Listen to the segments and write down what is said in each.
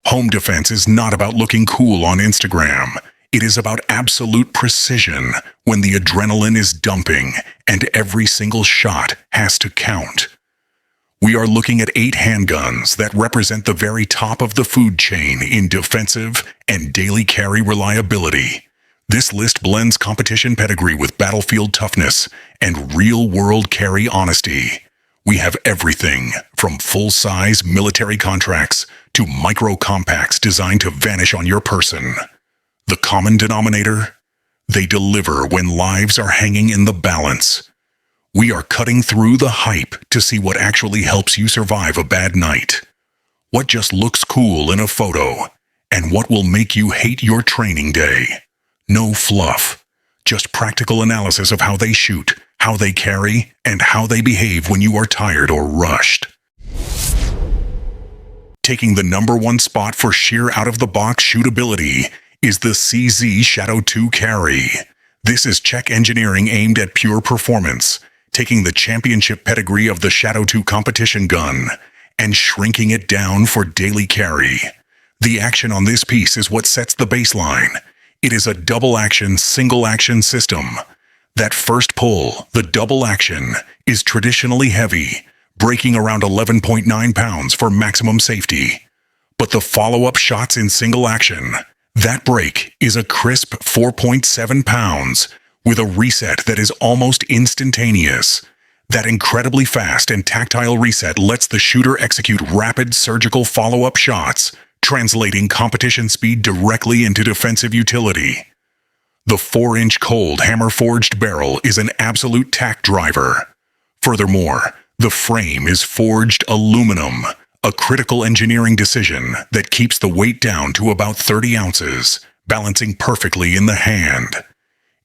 Home defense is not about looking cool on Instagram. It is about absolute precision when the adrenaline is dumping and every single shot has to count. We are looking at 8 handguns that represent the very top of the food chain in defensive and daily carry reliability. This list blends competition pedigree with battlefield toughness and real-world carry honesty. We have everything from full-size military contracts to micro-compacts designed to vanish on your person. The common denominator? They deliver when lives are hanging in the balance. We are cutting through the hype to see what actually helps you survive a bad night. What just looks cool in a photo, and what will make you hate your training day. No fluff, just practical analysis of how they shoot, how they carry, and how they behave when you are tired or rushed. Taking the #1 spot for sheer out-of-the-box shootability is the CZ Shadow 2 carry. This is Czech engineering aimed at pure performance, taking the championship pedigree of the Shadow 2 competition gun and shrinking it down for daily carry. The action on this piece is what sets the baseline. It is a double-action, single-action system. That first pull, the double action, is traditionally heavy, breaking around 11.9 pounds for maximum safety. But the follow-up shots in single action, that break is a crisp 4.7 pounds with a reset that is almost instantaneous. That incredibly fast and tactile reset lets the shooter execute rapid surgical follow-up shots, translating competition speed directly into defensive utility. The 4-inch cold hammer-forged barrel is an absolute tack driver. Furthermore, the frame is forged aluminum, a critical engineering decision that keeps the weight down to about 30 ounces, balancing perfectly in the hand.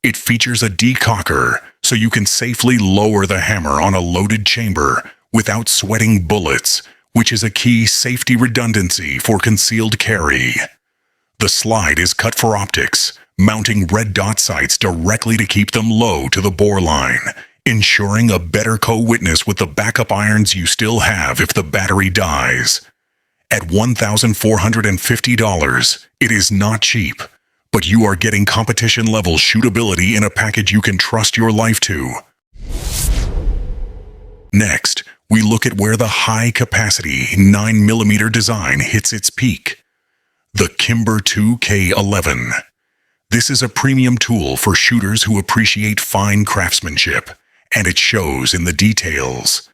It features a decocker, so you can safely lower the hammer on a loaded chamber without sweating bullets, which is a key safety redundancy for concealed carry. The slide is cut for optics, mounting red dot sights directly to keep them low to the bore line, ensuring a better co-witness with the backup irons you still have if the battery dies. At $1,450, it is not cheap, but you are getting competition-level shootability in a package you can trust your life to. Next, we look at where the high-capacity 9mm design hits its peak. The Kimber 2K11. This is a premium tool for shooters who appreciate fine craftsmanship, and it shows in the details.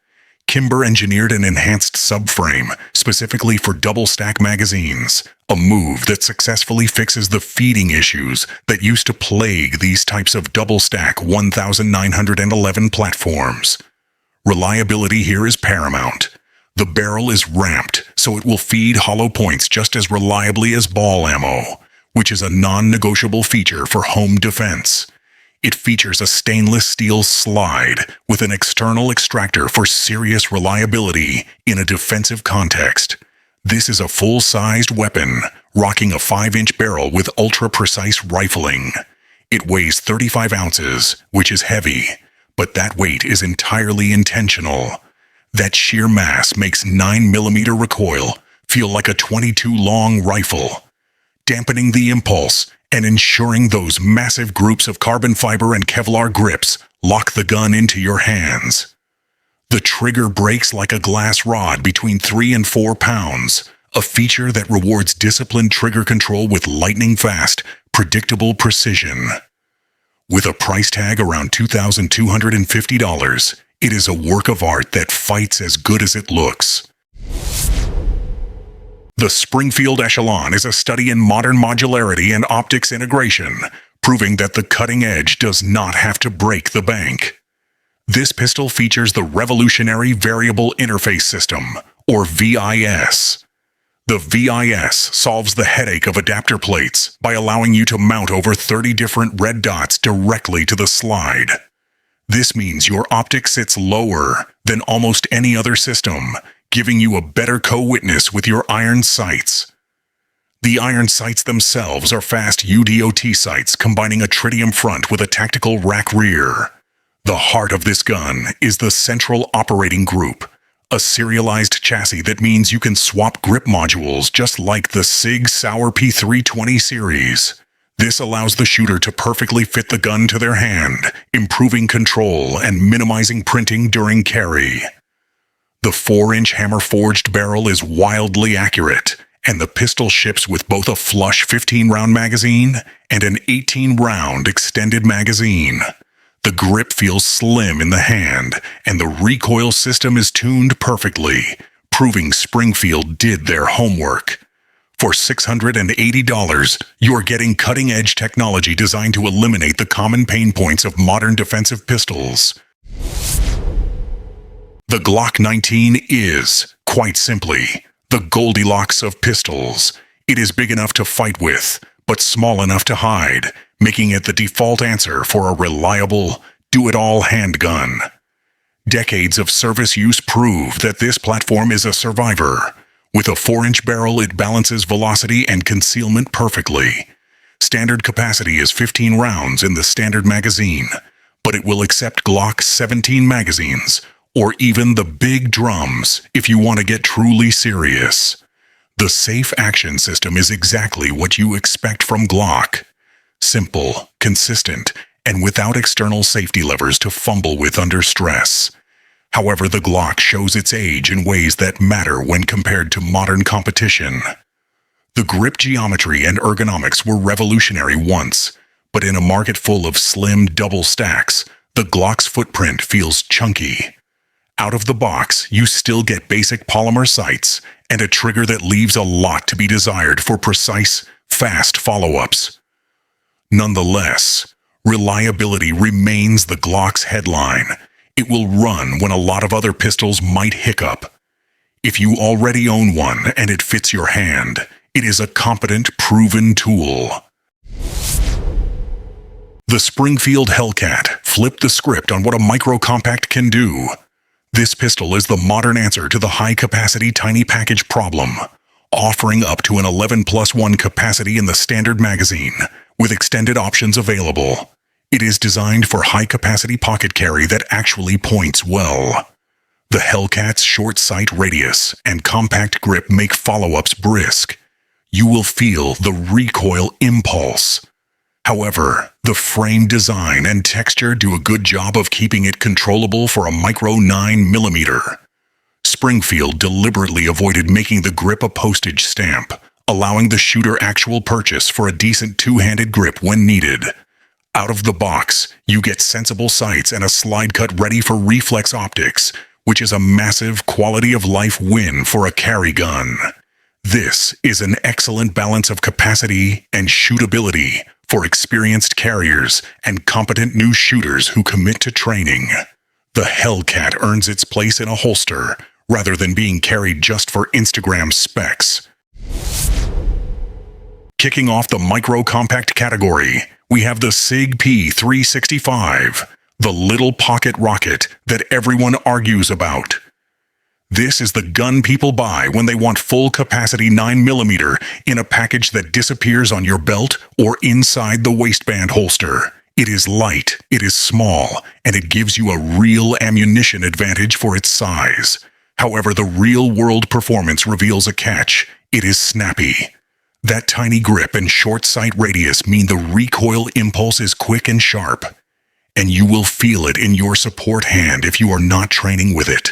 Kimber engineered an enhanced subframe specifically for double-stack magazines, a move that successfully fixes the feeding issues that used to plague these types of double-stack 1911 platforms. Reliability here is paramount. The barrel is ramped, so it will feed hollow points just as reliably as ball ammo, which is a non-negotiable feature for home defense. It features a stainless steel slide with an external extractor for serious reliability in a defensive context. This is a full-sized weapon, rocking a 5-inch barrel with ultra-precise rifling. It weighs 35 ounces, which is heavy, but that weight is entirely intentional. That sheer mass makes 9mm recoil feel like a .22 long rifle, dampening the impulse and ensuring those massive groups of carbon fiber and Kevlar grips lock the gun into your hands. The trigger breaks like a glass rod between 3 and 4 pounds, a feature that rewards disciplined trigger control with lightning-fast, predictable precision. With a price tag around $2,250, it is a work of art that fights as good as it looks. The Springfield Echelon is a study in modern modularity and optics integration, proving that the cutting edge does not have to break the bank. This pistol features the revolutionary Variable Interface System, or VIS. The VIS solves the headache of adapter plates by allowing you to mount over 30 different red dots directly to the slide. This means your optic sits lower than almost any other system, giving you a better co-witness with your iron sights. The iron sights themselves are fast UDOT sights combining a tritium front with a tactical rack rear. The heart of this gun is the Central Operating Group, a serialized chassis that means you can swap grip modules just like the Sig Sauer P320 series. This allows the shooter to perfectly fit the gun to their hand, improving control and minimizing printing during carry. The 4-inch hammer-forged barrel is wildly accurate, and the pistol ships with both a flush 15-round magazine and an 18-round extended magazine. The grip feels slim in the hand, and the recoil system is tuned perfectly, proving Springfield did their homework. For $680, you're getting cutting-edge technology designed to eliminate the common pain points of modern defensive pistols. The Glock 19 is, quite simply, the Goldilocks of pistols. It is big enough to fight with, but small enough to hide, making it the default answer for a reliable, do-it-all handgun. Decades of service use prove that this platform is a survivor. With a 4-inch barrel, it balances velocity and concealment perfectly. Standard capacity is 15 rounds in the standard magazine, but it will accept Glock 17 magazines, or even the big drums if you want to get truly serious. The safe action system is exactly what you expect from Glock. Simple, consistent, and without external safety levers to fumble with under stress. However, the Glock shows its age in ways that matter when compared to modern competition. The grip geometry and ergonomics were revolutionary once, but in a market full of slim double stacks, the Glock's footprint feels chunky. Out of the box, you still get basic polymer sights and a trigger that leaves a lot to be desired for precise, fast follow-ups. Nonetheless, reliability remains the Glock's headline. It will run when a lot of other pistols might hiccup. If you already own one and it fits your hand, it is a competent, proven tool. The Springfield Hellcat flipped the script on what a micro-compact can do. This pistol is the modern answer to the high-capacity tiny package problem, offering up to an 11+1 capacity in the standard magazine, with extended options available. It is designed for high-capacity pocket carry that actually points well. The Hellcat's short sight radius and compact grip make follow-ups brisk. You will feel the recoil impulse. However, the frame design and texture do a good job of keeping it controllable for a micro 9mm. Springfield deliberately avoided making the grip a postage stamp, allowing the shooter actual purchase for a decent two-handed grip when needed. Out of the box, you get sensible sights and a slide cut ready for reflex optics, which is a massive quality-of-life win for a carry gun. This is an excellent balance of capacity and shootability for experienced carriers and competent new shooters who commit to training. The Hellcat earns its place in a holster rather than being carried just for Instagram specs. Kicking off the micro-compact category, we have the SIG P365, the little pocket rocket that everyone argues about. This is the gun people buy when they want full-capacity 9mm in a package that disappears on your belt or inside the waistband holster. It is light, it is small, and it gives you a real ammunition advantage for its size. However, the real-world performance reveals a catch. It is snappy. That tiny grip and short sight radius mean the recoil impulse is quick and sharp, and you will feel it in your support hand if you are not training with it.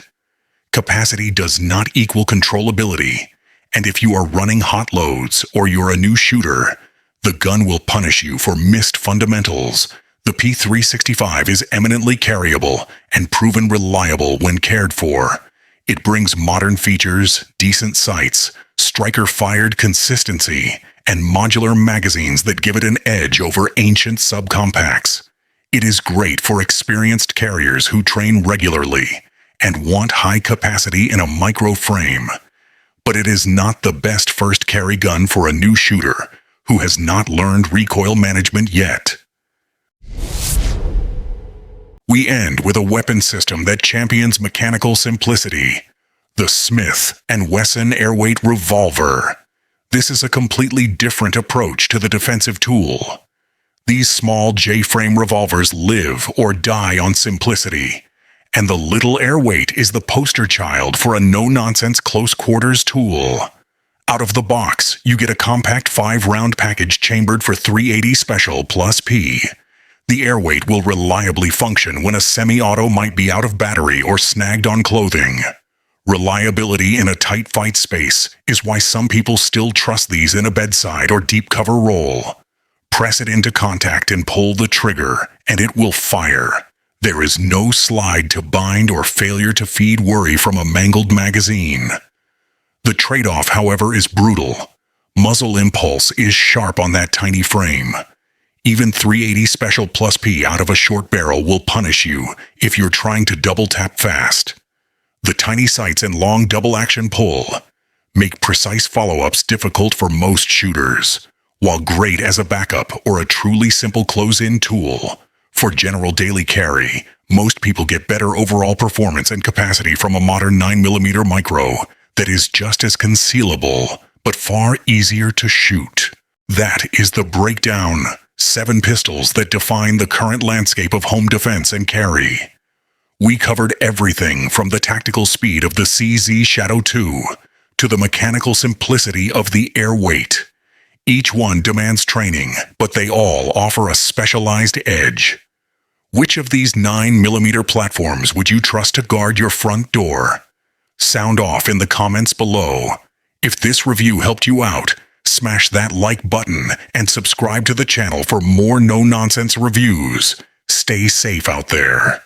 Capacity does not equal controllability, and if you are running hot loads or you're a new shooter, the gun will punish you for missed fundamentals. The P365 is eminently carryable and proven reliable when cared for. It brings modern features, decent sights, striker-fired consistency, and modular magazines that give it an edge over ancient subcompacts. It is great for experienced carriers who train regularly and want high capacity in a micro frame. But it is not the best first carry gun for a new shooter who has not learned recoil management yet. We end with a weapon system that champions mechanical simplicity. The Smith & Wesson Airweight Revolver. This is a completely different approach to the defensive tool. These small J-frame revolvers live or die on simplicity, And the little Airweight is the poster child for a no-nonsense close-quarters tool. Out of the box, you get a compact 5-round package chambered for .380 Special plus P. The Airweight will reliably function when a semi-auto might be out of battery or snagged on clothing. Reliability in a tight fight space is why some people still trust these in a bedside or deep cover role. Press it into contact and pull the trigger, and it will fire. There is no slide to bind or failure to feed worry from a mangled magazine. The trade-off, however, is brutal. Muzzle impulse is sharp on that tiny frame. Even .380 Special plus P out of a short barrel will punish you if you're trying to double-tap fast. The tiny sights and long double-action pull make precise follow-ups difficult for most shooters, while great as a backup or a truly simple close-in tool. For general daily carry, most people get better overall performance and capacity from a modern 9mm micro that is just as concealable, but far easier to shoot. That is the breakdown. 7 pistols that define the current landscape of home defense and carry. We covered everything from the tactical speed of the CZ Shadow 2 to the mechanical simplicity of the Airweight. Each one demands training, but they all offer a specialized edge. Which of these 9mm platforms would you trust to guard your front door? Sound off in the comments below. If this review helped you out, smash that like button and subscribe to the channel for more no-nonsense reviews. Stay safe out there.